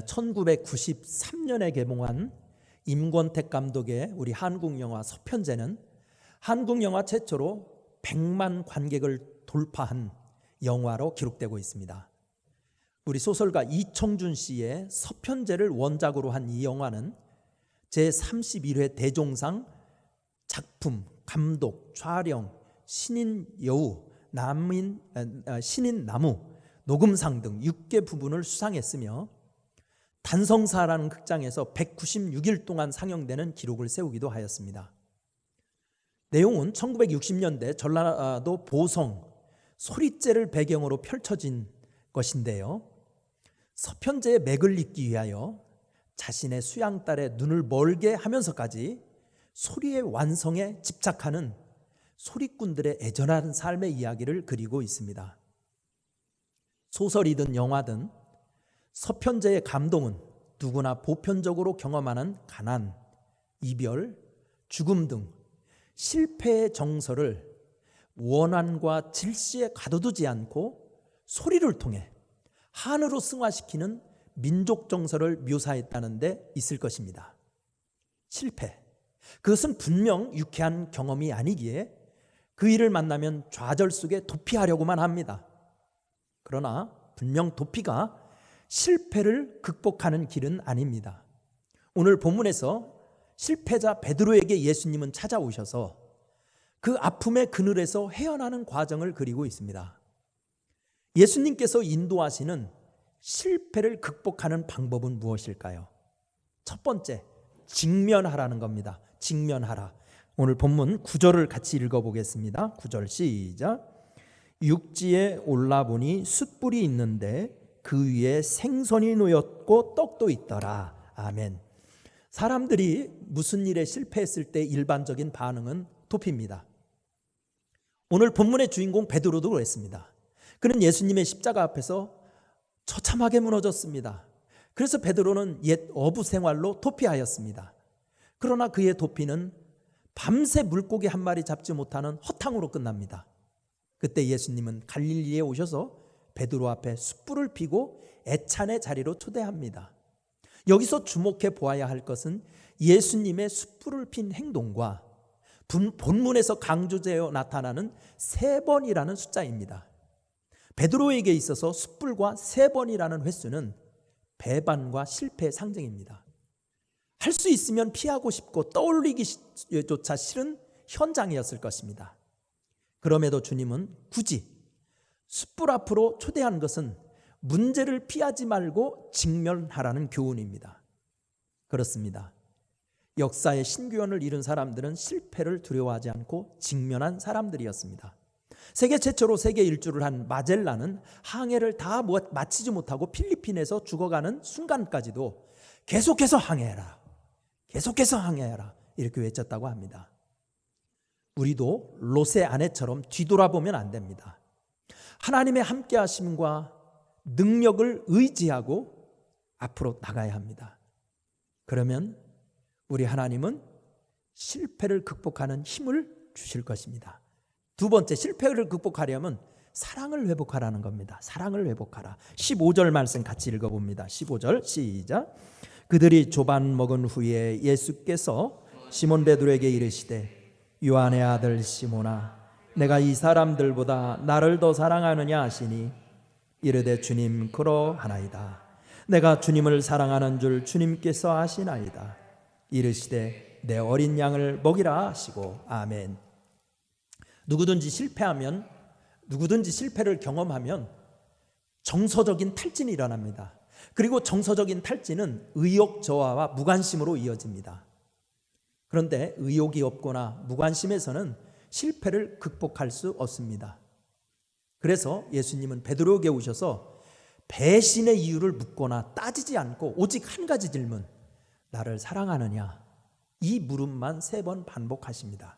1993년에 개봉한 임권택 감독의 우리 한국 영화 서편제는 한국 영화 최초로 100만 관객을 돌파한 영화로 기록되고 있습니다. 우리 소설가 이청준 씨의 서편제를 원작으로 한 이 영화는 제31회 대종상 작품, 감독, 촬영, 신인 여우, 신인 나무, 녹음상 등 6개 부분을 수상했으며 단성사라는 극장에서 196일 동안 상영되는 기록을 세우기도 하였습니다. 내용은 1960년대 전라도 보성 소리째를 배경으로 펼쳐진 것인데요. 서편제의 맥을 잇기 위하여 자신의 수양딸의 눈을 멀게 하면서까지 소리의 완성에 집착하는 소리꾼들의 애절한 삶의 이야기를 그리고 있습니다. 소설이든 영화든 서편제의 감동은 누구나 보편적으로 경험하는 가난, 이별, 죽음 등 실패의 정서를 원한과 질시에 가둬두지 않고 소리를 통해 한으로 승화시키는 민족 정서를 묘사했다는 데 있을 것입니다. 실패, 그것은 분명 유쾌한 경험이 아니기에 그 일을 만나면 좌절 속에 도피하려고만 합니다. 그러나 분명 도피가 실패를 극복하는 길은 아닙니다. 오늘 본문에서 실패자 베드로에게 예수님은 찾아오셔서 그 아픔의 그늘에서 헤어나는 과정을 그리고 있습니다. 예수님께서 인도하시는 실패를 극복하는 방법은 무엇일까요? 첫 번째, 직면하라는 겁니다. 직면하라. 오늘 본문 9절을 같이 읽어보겠습니다. 9절 시작. 육지에 올라보니 숯불이 있는데 그 위에 생선이 놓였고 떡도 있더라. 아멘. 사람들이 무슨 일에 실패했을 때 일반적인 반응은 도피입니다. 오늘 본문의 주인공 베드로도 그랬습니다. 그는 예수님의 십자가 앞에서 처참하게 무너졌습니다. 그래서 베드로는 옛 어부 생활로 도피하였습니다. 그러나 그의 도피는 밤새 물고기 한 마리 잡지 못하는 허탕으로 끝납니다. 그때 예수님은 갈릴리에 오셔서 베드로 앞에 숯불을 피고 애찬의 자리로 초대합니다. 여기서 주목해 보아야 할 것은 예수님의 숯불을 핀 행동과 본문에서 강조되어 나타나는 3번이라는 숫자입니다. 베드로에게 있어서 숯불과 3번이라는 횟수는 배반과 실패의 상징입니다. 할 수 있으면 피하고 싶고 떠올리기조차 싫은 현장이었을 것입니다. 그럼에도 주님은 굳이 숯불 앞으로 초대한 것은 문제를 피하지 말고 직면하라는 교훈입니다. 그렇습니다. 역사의 신규현을 이룬 사람들은 실패를 두려워하지 않고 직면한 사람들이었습니다. 세계 최초로 세계 일주를 한 마젤란은 항해를 다 마치지 못하고 필리핀에서 죽어가는 순간까지도 계속해서 항해해라, 계속해서 항해해라 이렇게 외쳤다고 합니다. 우리도 롯의 아내처럼 뒤돌아보면 안 됩니다. 하나님의 함께 하심과 능력을 의지하고 앞으로 나가야 합니다. 그러면 우리 하나님은 실패를 극복하는 힘을 주실 것입니다. 두 번째, 실패를 극복하려면 사랑을 회복하라는 겁니다. 사랑을 회복하라. 15절 말씀 같이 읽어봅니다. 15절 시작. 그들이 조반 먹은 후에 예수께서 시몬 베드로에게 이르시되 요한의 아들 시몬아 내가 이 사람들보다 나를 더 사랑하느냐 하시니 이르되 주님 그러하나이다. 내가 주님을 사랑하는 줄 주님께서 아시나이다. 이르시되 내 어린 양을 먹이라 하시고 아멘. 누구든지 실패를 경험하면 정서적인 탈진이 일어납니다. 그리고 정서적인 탈진은 의욕 저하와 무관심으로 이어집니다. 그런데 의욕이 없거나 무관심에서는 실패를 극복할 수 없습니다. 그래서 예수님은 베드로에게 오셔서 배신의 이유를 묻거나 따지지 않고 오직 한 가지 질문, 나를 사랑하느냐? 이 물음만 3번 반복하십니다.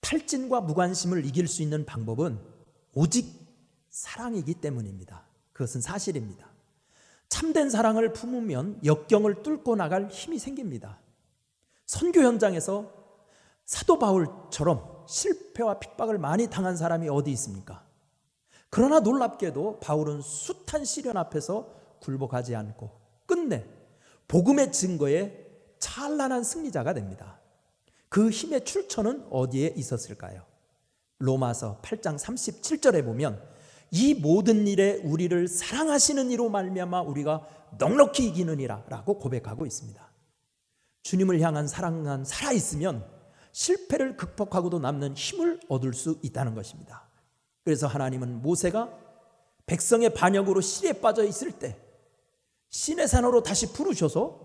탈진과 무관심을 이길 수 있는 방법은 오직 사랑이기 때문입니다. 그것은 사실입니다. 참된 사랑을 품으면 역경을 뚫고 나갈 힘이 생깁니다. 선교 현장에서 사도 바울처럼 실패와 핍박을 많이 당한 사람이 어디 있습니까? 그러나 놀랍게도 바울은 숱한 시련 앞에서 굴복하지 않고 끝내 복음의 증거에 찬란한 승리자가 됩니다. 그 힘의 출처는 어디에 있었을까요? 로마서 8장 37절에 보면 이 모든 일에 우리를 사랑하시는 이로 말미암아 우리가 넉넉히 이기느니라 라고 고백하고 있습니다. 주님을 향한 사랑은 살아있으면 실패를 극복하고도 남는 힘을 얻을 수 있다는 것입니다. 그래서 하나님은 모세가 백성의 반역으로 실에 빠져 있을 때 시내산으로 다시 부르셔서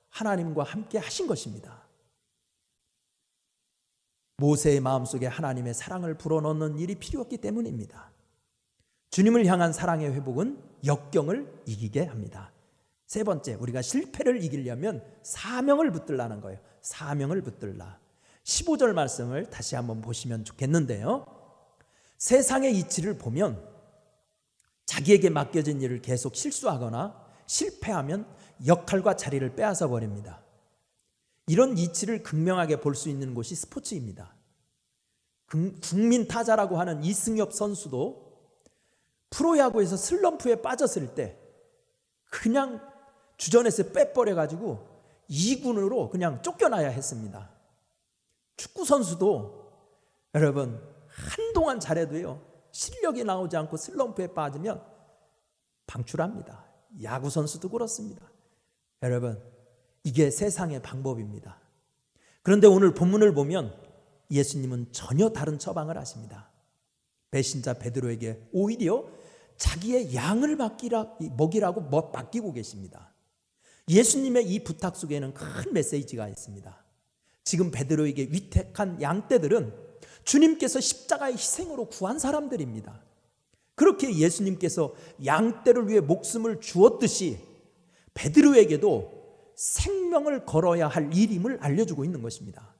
하나님과 함께 하신 것입니다. 모세의 마음속에 하나님의 사랑을 불어넣는 일이 필요했기 때문입니다. 주님을 향한 사랑의 회복은 역경을 이기게 합니다. 세 번째, 우리가 실패를 이기려면 사명을 붙들라는 거예요. 사명을 붙들라. 15절 말씀을 다시 한번 보시면 좋겠는데요, 세상의 이치를 보면 자기에게 맡겨진 일을 계속 실수하거나 실패하면 역할과 자리를 빼앗아 버립니다. 이런 이치를 극명하게 볼 수 있는 곳이 스포츠입니다. 국민 타자라고 하는 이승엽 선수도 프로야구에서 슬럼프에 빠졌을 때 그냥 주전에서 빼버려가지고 2군으로 그냥 쫓겨나야 했습니다. 축구 선수도 여러분 한동안 잘해도요, 실력이 나오지 않고 슬럼프에 빠지면 방출합니다. 야구 선수도 그렇습니다. 여러분, 이게 세상의 방법입니다. 그런데 오늘 본문을 보면 예수님은 전혀 다른 처방을 하십니다. 배신자 베드로에게 오히려 자기의 양을 먹이라고 맡기고 계십니다. 예수님의 이 부탁 속에는 큰 메시지가 있습니다. 지금 베드로에게 위택한 양떼들은 주님께서 십자가의 희생으로 구한 사람들입니다. 그렇게 예수님께서 양떼를 위해 목숨을 주었듯이 베드로에게도 생명을 걸어야 할 일임을 알려주고 있는 것입니다.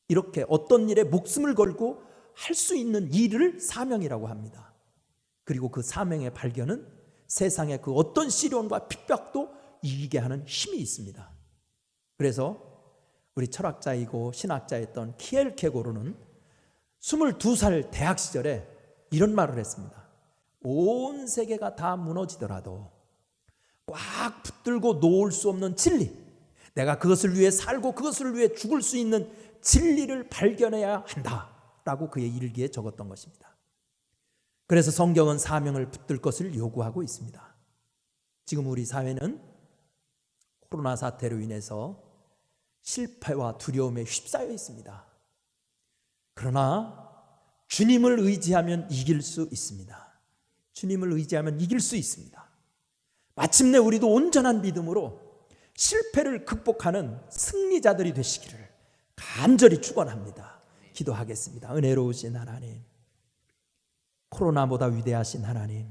이렇게 어떤 일에 목숨을 걸고 할 수 있는 일을 사명이라고 합니다. 그리고 그 사명의 발견은 세상의 그 어떤 시련과 핍박도 이기게 하는 힘이 있습니다. 그래서 우리 철학자이고 신학자였던 키엘 케고르는 22살 대학 시절에 이런 말을 했습니다. 온 세계가 다 무너지더라도 꽉 붙들고 놓을 수 없는 진리, 내가 그것을 위해 살고 그것을 위해 죽을 수 있는 진리를 발견해야 한다라고 그의 일기에 적었던 것입니다. 그래서 성경은 사명을 붙들 것을 요구하고 있습니다. 지금 우리 사회는 코로나 사태로 인해서 실패와 두려움에 휩싸여 있습니다. 그러나 주님을 의지하면 이길 수 있습니다. 주님을 의지하면 이길 수 있습니다. 마침내 우리도 온전한 믿음으로 실패를 극복하는 승리자들이 되시기를 간절히 축원합니다. 기도하겠습니다. 은혜로우신 하나님, 코로나보다 위대하신 하나님,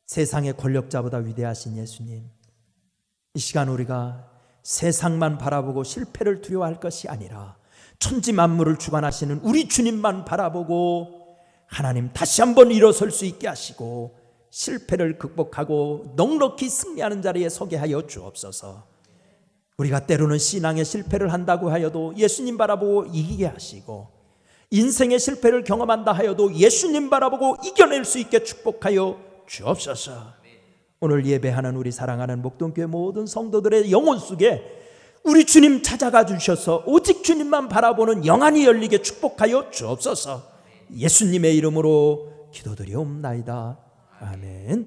세상의 권력자보다 위대하신 예수님, 이 시간 우리가 세상만 바라보고 실패를 두려워할 것이 아니라 천지 만물을 주관하시는 우리 주님만 바라보고 하나님 다시 한번 일어설 수 있게 하시고 실패를 극복하고 넉넉히 승리하는 자리에 서게 하여 주옵소서. 우리가 때로는 신앙의 실패를 한다고 하여도 예수님 바라보고 이기게 하시고, 인생의 실패를 경험한다 하여도 예수님 바라보고 이겨낼 수 있게 축복하여 주옵소서. 오늘 예배하는 우리 사랑하는 목동교회 모든 성도들의 영혼 속에 우리 주님 찾아가 주셔서 오직 주님만 바라보는 영안이 열리게 축복하여 주옵소서. 예수님의 이름으로 기도드리옵나이다. 아멘.